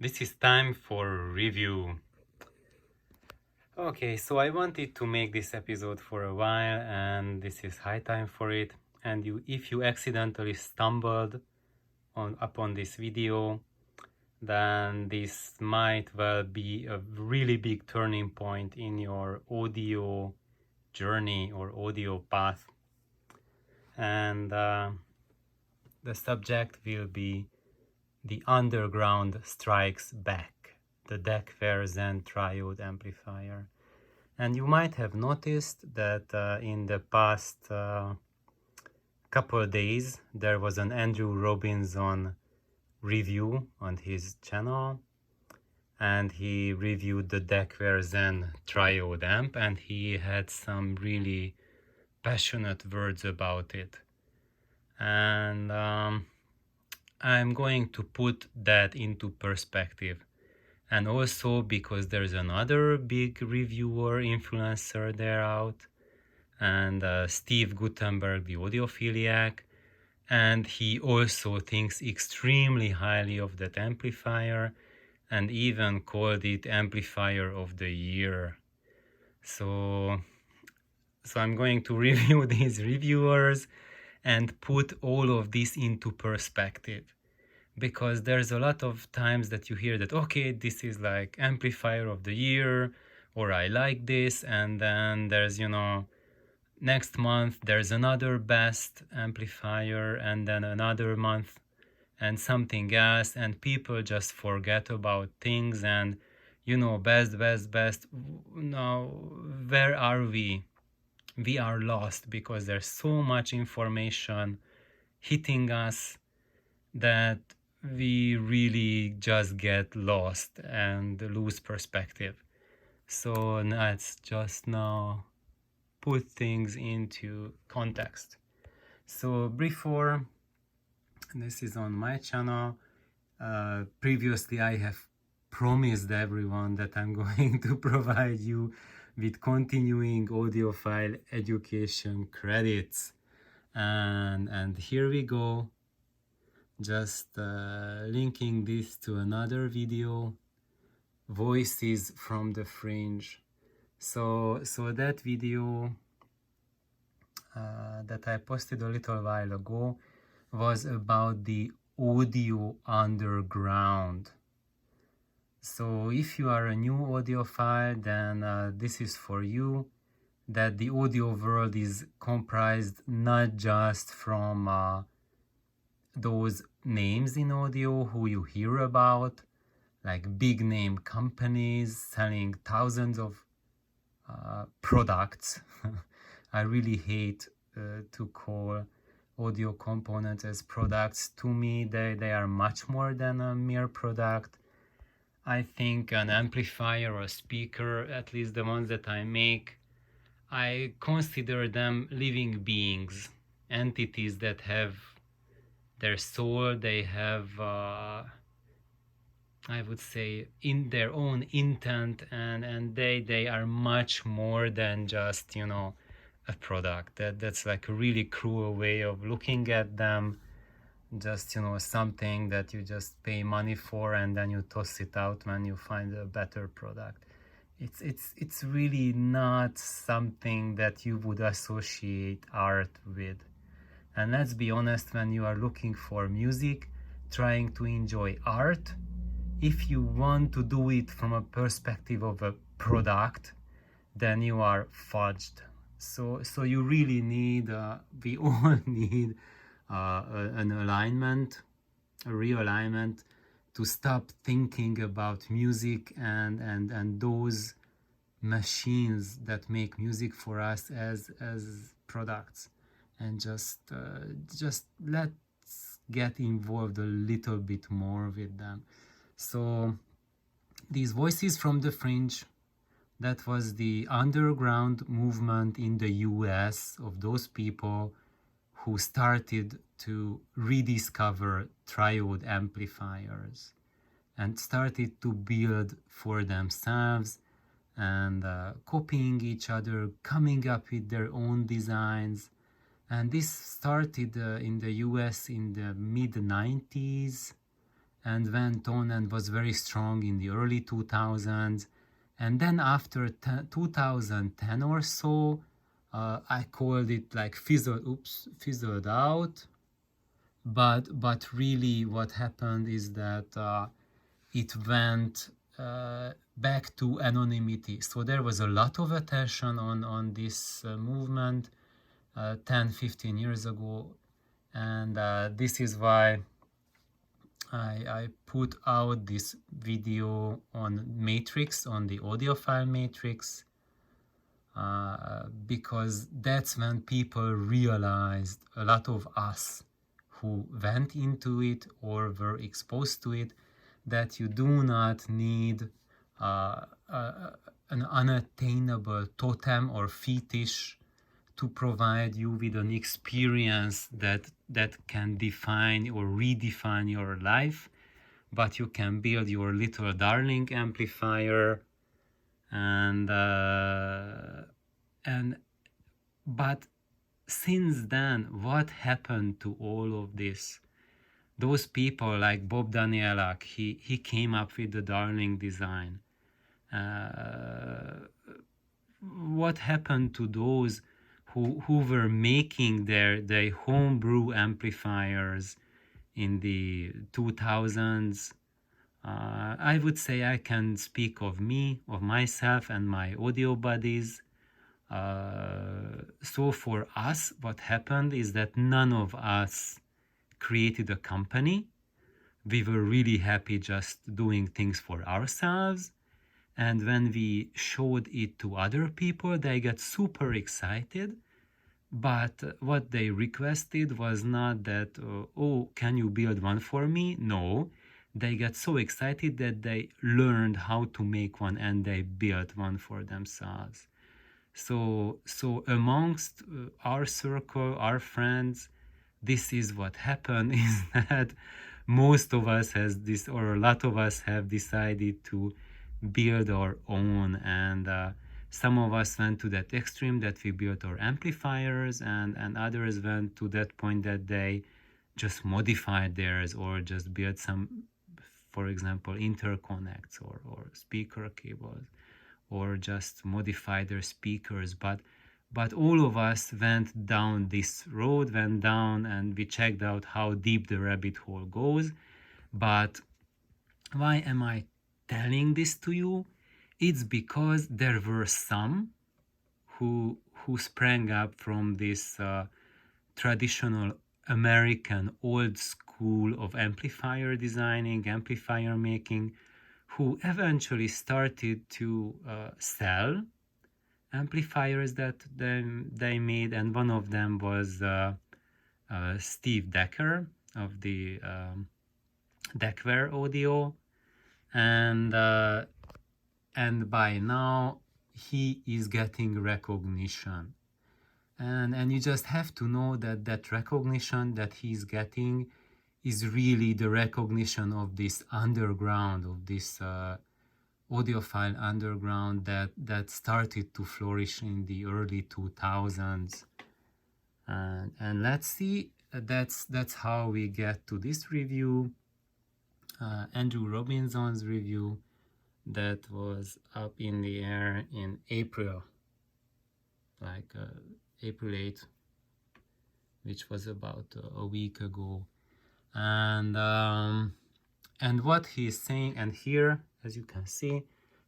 This is time for review. Okay, so I wanted to make this episode for a while and this is high time for it. And if you accidentally stumbled upon this video, then this might well be a really big turning point in your audio journey or audio path. And the subject will be The Underground Strikes Back, the Deckware Zen Triode Amplifier. And you might have noticed that in the past couple of days there was an Andrew Robinson review on his channel, and he reviewed the Deckware Zen Triode amp, and he had some really passionate words about it. And I'm going to put that into perspective. And also because there's another big reviewer, influencer there out, and Steve Gutenberg, the audiophiliac, and he also thinks extremely highly of that amplifier and even called it amplifier of the year. So I'm going to review these reviewers and put all of this into perspective, because there's a lot of times that you hear that, okay, this is like amplifier of the year, or I like this, and then there's, next month there's another best amplifier, and then another month and something else, and people just forget about things, and best. Now, where are we? We are lost because there's so much information hitting us that we really just get lost and lose perspective. So let's just now put things into context. So before, this is on my channel. Previously I have promised everyone that I'm going to provide you with continuing audiophile education credits, and here we go. Just linking this to another video, Voices from the Fringe. So that video that I posted a little while ago was about the audio underground. So if you are a new audiophile, then this is for you. That the audio world is comprised not just from those names in audio who you hear about, like big name companies selling thousands of products. I really hate to call audio components as products. To me, they are much more than a mere product. I think an amplifier or a speaker, at least the ones that I make, I consider them living beings, entities that have their soul. They have, I would say, in their own intent, and they are much more than just, a product. That's like a really cruel way of looking at them. Just, something that you just pay money for and then you toss it out when you find a better product. It's really not something that you would associate art with. And let's be honest, when you are looking for music, trying to enjoy art, if you want to do it from a perspective of a product, then you are fudged. So you really need, we all need an alignment, a realignment, to stop thinking about music and those machines that make music for us as products, and just let's get involved a little bit more with them. So these Voices from the Fringe, that was the underground movement in the US of those people who started to rediscover triode amplifiers and started to build for themselves and copying each other, coming up with their own designs. And this started in the US in the mid-90s, and went on and was very strong in the early 2000s. And then after 2010 or so, I called it like fizzled out. But really what happened is that it went back to anonymity. So there was a lot of attention on this movement 10-15 years ago, and this is why I put out this video on matrix, on the audiophile matrix, because that's when people realized, a lot of us who went into it or were exposed to it, that you do not need an unattainable totem or fetish to provide you with an experience that can define or redefine your life, but you can build your little darling amplifier, and but since then, what happened to all of this? Those people like Bob Danielak, he came up with the darling design. What happened to those who were making their homebrew amplifiers in the 2000s? I would say I can speak of me, of myself and my audio buddies. So for us, what happened is that none of us created a company. We were really happy just doing things for ourselves. And when we showed it to other people, they got super excited. But what they requested was not that, oh, can you build one for me? No, they got so excited that they learned how to make one and they built one for themselves. So amongst our circle, our friends, this is what happened, is that most of us has this, or a lot of us have decided to build our own, and some of us went to that extreme that we built our amplifiers, and others went to that point that they just modified theirs or just built some, for example, interconnects or speaker cables, or just modify their speakers. But all of us went down this road, went down, and we checked out how deep the rabbit hole goes. But why am I telling this to you? It's because there were some who sprang up from this traditional American old school of amplifier designing, amplifier making, who eventually started to sell amplifiers that they made, and one of them was Steve Decker of the Deckware Audio, and by now he is getting recognition, and you just have to know that recognition that he's getting is really the recognition of this underground, of this audiophile underground that started to flourish in the early 2000s. And let's see, that's how we get to this review, Andrew Robinson's review, that was up in the air in April, like April 8th, which was about a week ago. And what he's saying, and here, as you can see,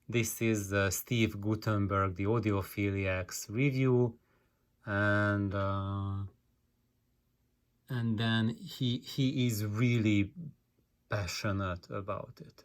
this is Steve Gutenberg, the Audiophiliac's review, and then he is really passionate about it.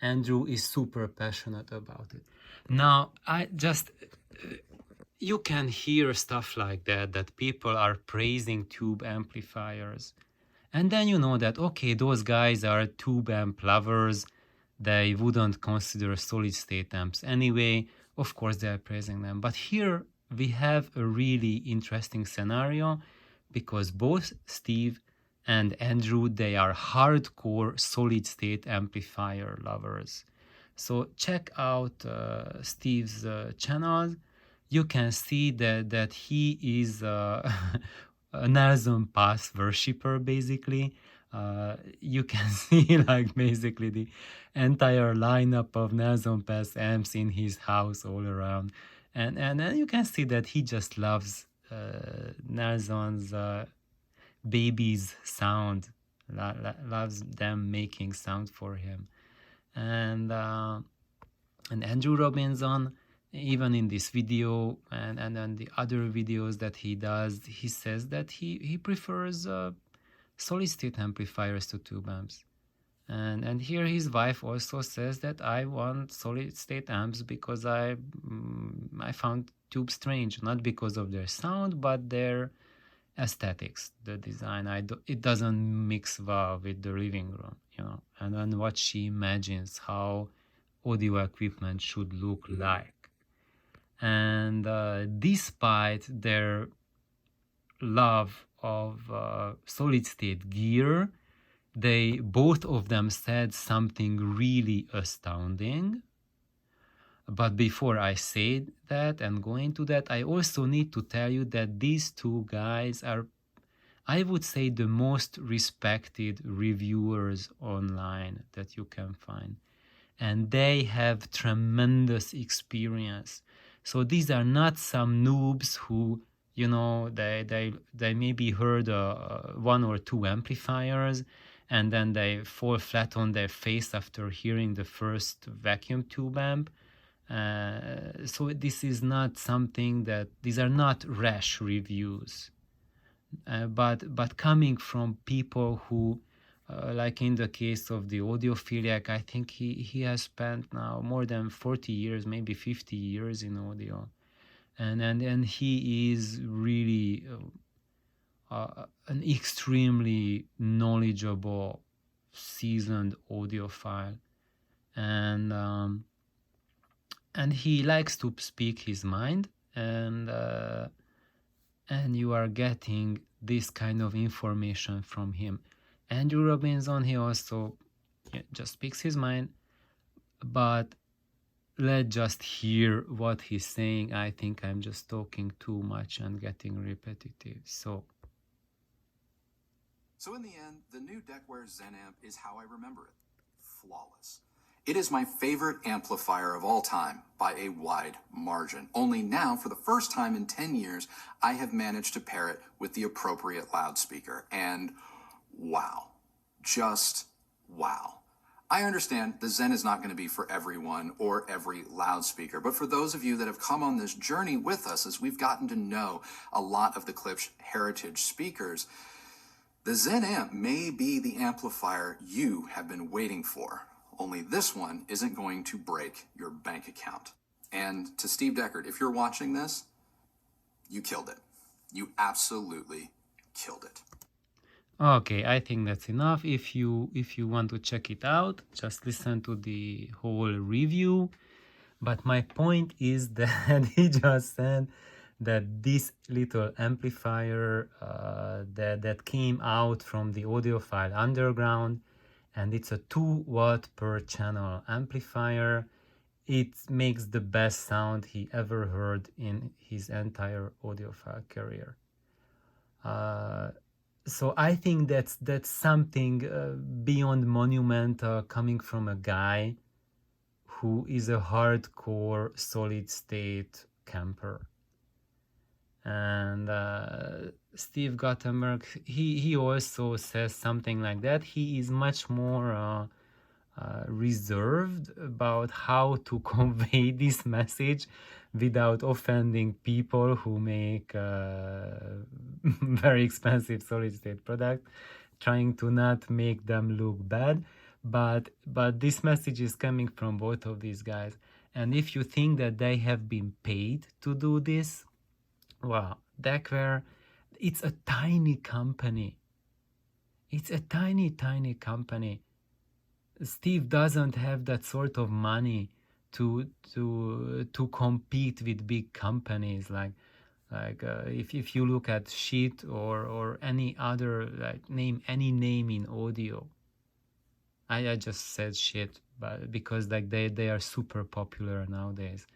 Andrew is super passionate about it. Now, you can hear stuff like that people are praising tube amplifiers. And then you know that, okay, those guys are tube amp lovers. They wouldn't consider solid state amps anyway. Of course, they are praising them. But here we have a really interesting scenario, because both Steve and Andrew, they are hardcore solid state amplifier lovers. So check out Steve's channel. You can see that he is a Nelson Pass worshipper, basically. you can see like basically the entire lineup of Nelson Pass amps in his house all around, and then you can see that he just loves Nelson's baby's sound, loves them making sound for him, and Andrew Robinson, even in this video and then the other videos that he does, he says that he prefers solid state amplifiers to tube amps. And here his wife also says that I want solid state amps because I found tube strange, not because of their sound but their aesthetics, the design. It doesn't mix well with the living room, you know, and then what she imagines how audio equipment should look like. And despite their love of solid state gear, they both of them said something really astounding. But before I say that and go into that, I also need to tell you that these two guys are, I would say, the most respected reviewers online that you can find. And they have tremendous experience. So these are not some noobs who, you know, they maybe heard one or two amplifiers and then they fall flat on their face after hearing the first vacuum tube amp. So this is not something that, these are not rash reviews, but coming from people who, like in the case of the audiophiliac, I think he has spent now more than 40 years, maybe 50 years in audio, and he is really an extremely knowledgeable, seasoned audiophile, and he likes to speak his mind, and you are getting this kind of information from him. Andrew Robinson, he also just speaks his mind, but let's just hear what he's saying. I think I'm just talking too much and getting repetitive. So in the end, the new Deckware Zen amp is how I remember it. Flawless. It is my favorite amplifier of all time by a wide margin. Only now, for the first time in 10 years, I have managed to pair it with the appropriate loudspeaker. And wow. Just wow. I understand the Zen is not going to be for everyone or every loudspeaker, but for those of you that have come on this journey with us as we've gotten to know a lot of the Klipsch heritage speakers, the Zen amp may be the amplifier you have been waiting for. Only this one isn't going to break your bank account. And to Steve Deckard, if you're watching this, you killed it. You absolutely killed it. okay, I think that's enough. If you want to check it out, just listen to the whole review. But my point is that he just said that this little amplifier that came out from the audiophile underground, and it's a 2 watt per channel amplifier. It makes the best sound he ever heard in his entire audiophile career. So I think that's something beyond monumental, coming from a guy who is a hardcore solid state camper. And Steve Guttenberg, he also says something like that. He is much more reserved about how to convey this message without offending people who make very expensive solid state products, trying to not make them look bad. But this message is coming from both of these guys. And if you think that they have been paid to do this, wow, Deckware, it's a tiny company. It's a tiny company. Steve doesn't have that sort of money to compete with big companies like if you look at Sheet or any other, like, name any name in audio. I just said Shit, but because like they are super popular nowadays.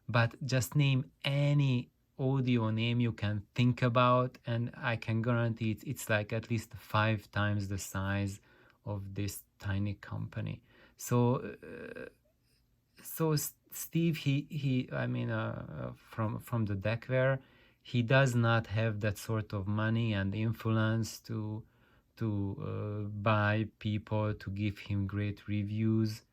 But just name any audio name you can think about, and I can guarantee it's like at least 5 times the size of this tiny company. So Steve, he I mean, from the Deckware, he does not have that sort of money and influence to buy people to give him great reviews.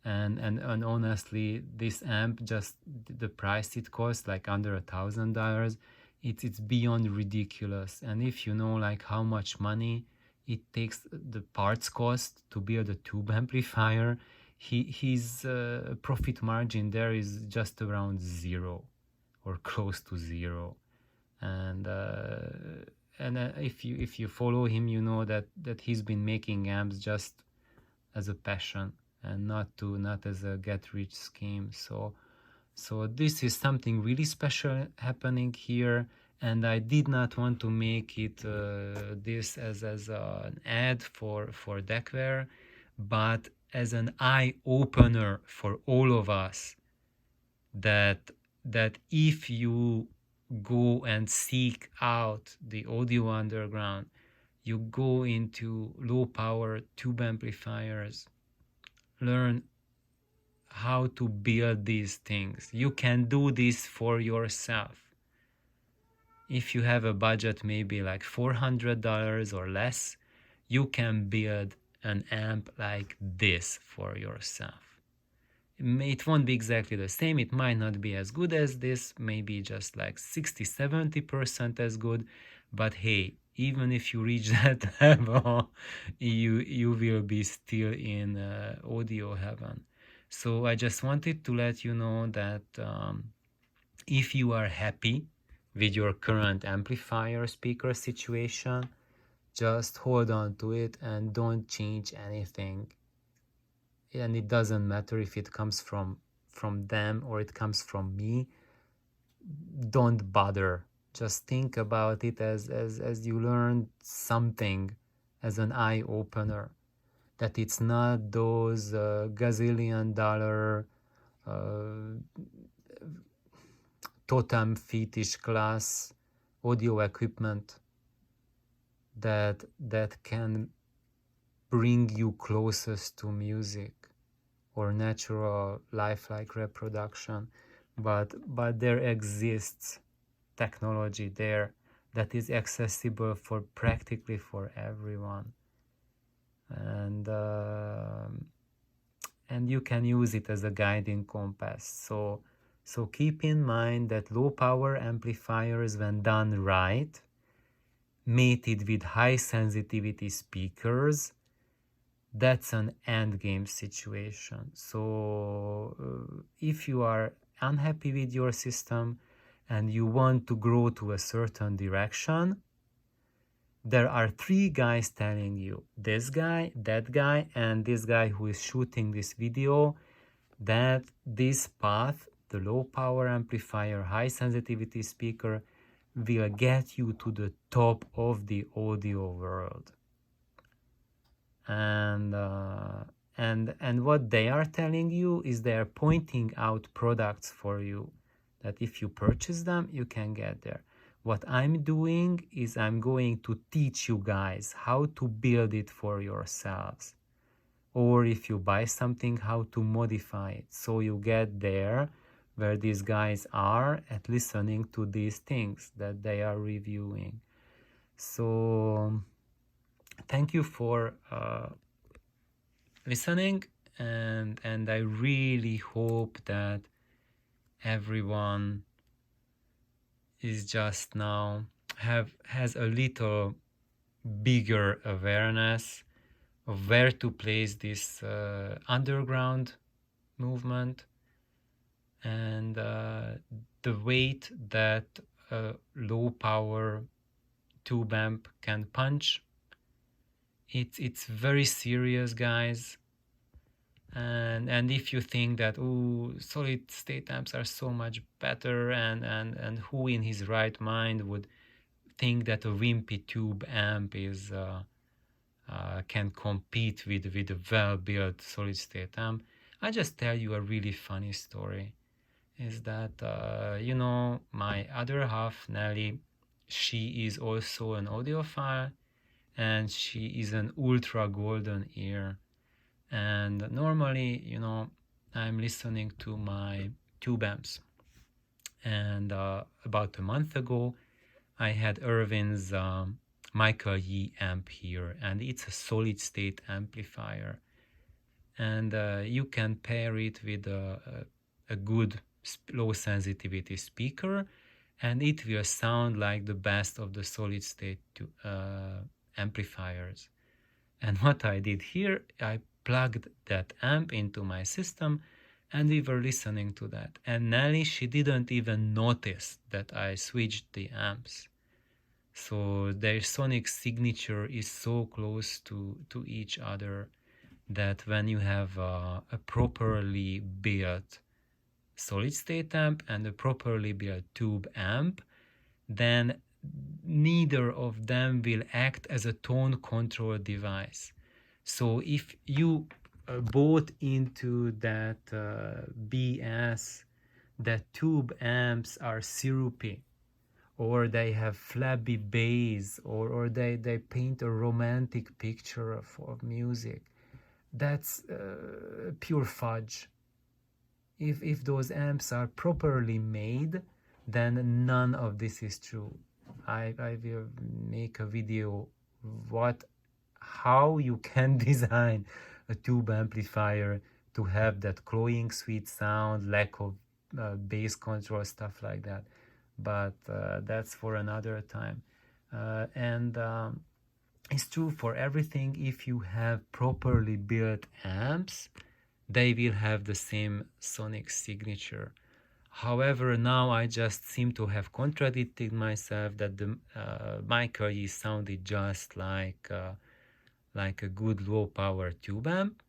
And honestly, this amp, just the price it costs, like under $1,000, it's beyond ridiculous. And if you know like how much money it takes, the parts cost to build a tube amplifier, his profit margin there is just around zero or close to zero. And if you follow him, you know that he's been making amps just as a passion and not as a get rich scheme. So this is something really special happening here, and I did not want to make it this as an ad for Deckware, but as an eye opener for all of us, that if you go and seek out the audio underground, you go into low power tube amplifiers, learn how to build these things. You can do this for yourself. If you have a budget maybe like $400 or less, you can build an amp like this for yourself. It won't be exactly the same, it might not be as good as this, maybe just like 60-70% as good, but hey, even if you reach that level, you will be still in audio heaven. So I just wanted to let you know that if you are happy with your current amplifier speaker situation, just hold on to it and don't change anything. And it doesn't matter if it comes from them or it comes from me. Don't bother. Just think about it as you learn something, as an eye opener, that it's not those gazillion dollar totem fetish class audio equipment that can bring you closest to music or natural lifelike reproduction, but there exists technology there that is accessible for practically for everyone, and you can use it as a guiding compass. So keep in mind that low power amplifiers, when done right, mated with high sensitivity speakers, that's an end game situation. So if you are unhappy with your system and you want to grow to a certain direction, there are 3 guys telling you, this guy, that guy, and this guy who is shooting this video, that this path, the low power amplifier, high sensitivity speaker, will get you to the top of the audio world. And what they are telling you is they are pointing out products for you that if you purchase them, you can get there. What I'm doing is I'm going to teach you guys how to build it for yourselves, or if you buy something, how to modify it so you get there where these guys are at listening to these things that they are reviewing. So thank you for listening, and I really hope that everyone is just now has a little bigger awareness of where to place this underground movement, and the weight that a low power tube amp can punch. It's very serious, guys. And if you think that solid state amps are so much better, and who in his right mind would think that a wimpy tube amp is can compete with a well-built solid state amp, I just tell you a really funny story. is that, you know, my other half, Nelly, she is also an audiophile, and she is an ultra golden ear. And normally, you know, I'm listening to my tube amps. And about a month ago, I had Irvin's Michael Yee amp here, and it's a solid state amplifier. And you can pair it with a good low sensitivity speaker, and it will sound like the best of the solid state amplifiers. And what I did here, I plugged that amp into my system, and we were listening to that. And Nelly, she didn't even notice that I switched the amps. So their sonic signature is so close to each other that when you have a properly built solid state amp and a properly built tube amp, then neither of them will act as a tone control device. So if you bought into that BS that tube amps are syrupy, or they have flabby bass, or they paint a romantic picture of music, that's pure fudge. If those amps are properly made, then none of this is true. I will make a video how you can design a tube amplifier to have that cloying sweet sound, lack of bass control, stuff like that. But that's for another time. And it's true for everything. If you have properly built amps, they will have the same sonic signature. However, now I just seem to have contradicted myself that the Michael Yee sounded just like a good low power tube amp.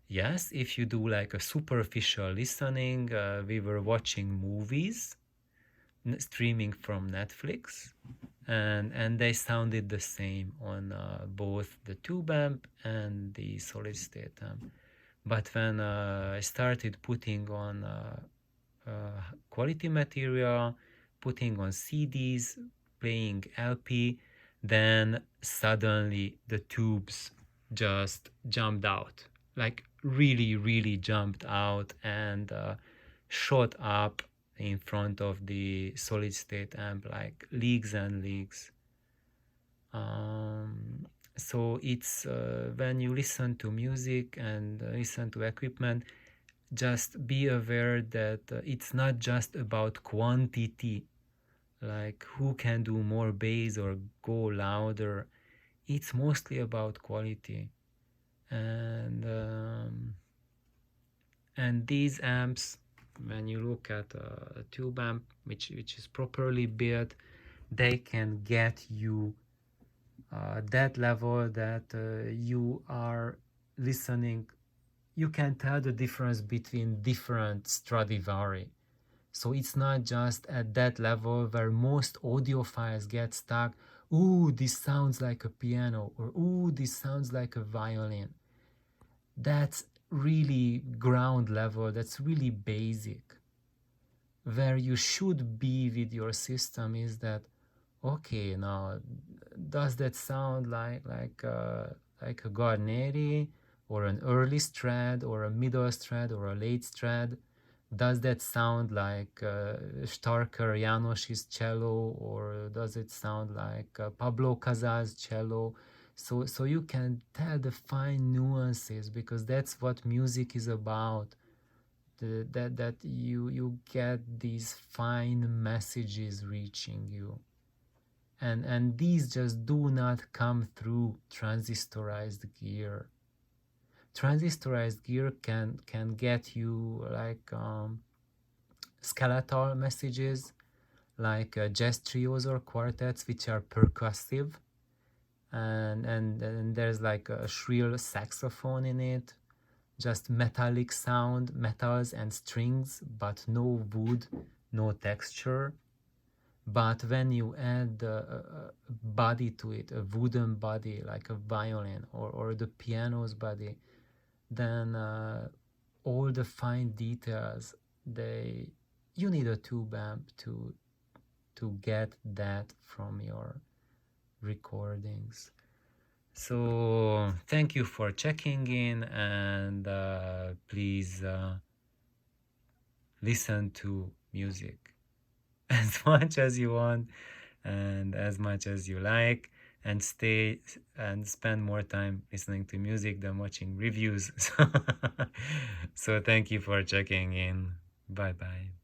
Yes, if you do like a superficial listening, we were watching movies streaming from Netflix, and they sounded the same on both the tube amp and the solid state amp. But when I started putting on quality material, putting on CDs, playing LP, then suddenly the tubes just jumped out, like really jumped out and shot up in front of the solid state amp like leagues and leagues. So it's when you listen to music and listen to equipment, just be aware that it's not just about quantity, like who can do more bass or go louder. It's mostly about quality. And these amps, when you look at a tube amp which is properly built, they can get you that level that you are listening. You can tell the difference between different Stradivari. So it's not just at that level where most audiophiles get stuck. Ooh, this sounds like a piano, or ooh, this sounds like a violin. That's really ground level, that's really basic. Where you should be with your system is that, okay, now does that sound like a Guarneri, or an early Strad, or a middle Strad, or a late Strad? Does that sound like Starker János's cello, or does it sound like Pablo Casals' cello? So you can tell the fine nuances, because that's what music is about. That you get these fine messages reaching you, and these just do not come through transistorized gear. Transistorized gear can get you like skeletal messages, like jazz trios or quartets which are percussive, and there's like a shrill saxophone in it, just metallic sound, metals and strings, but no wood, no texture. But when you add a body to it, a wooden body like a violin, or the piano's body, then all the fine details, they you need a tube amp to get that from your recordings. So thank you for checking in, and please listen to music as much as you want and as much as you like, and stay and spend more time listening to music than watching reviews. So thank you for checking in. Bye bye.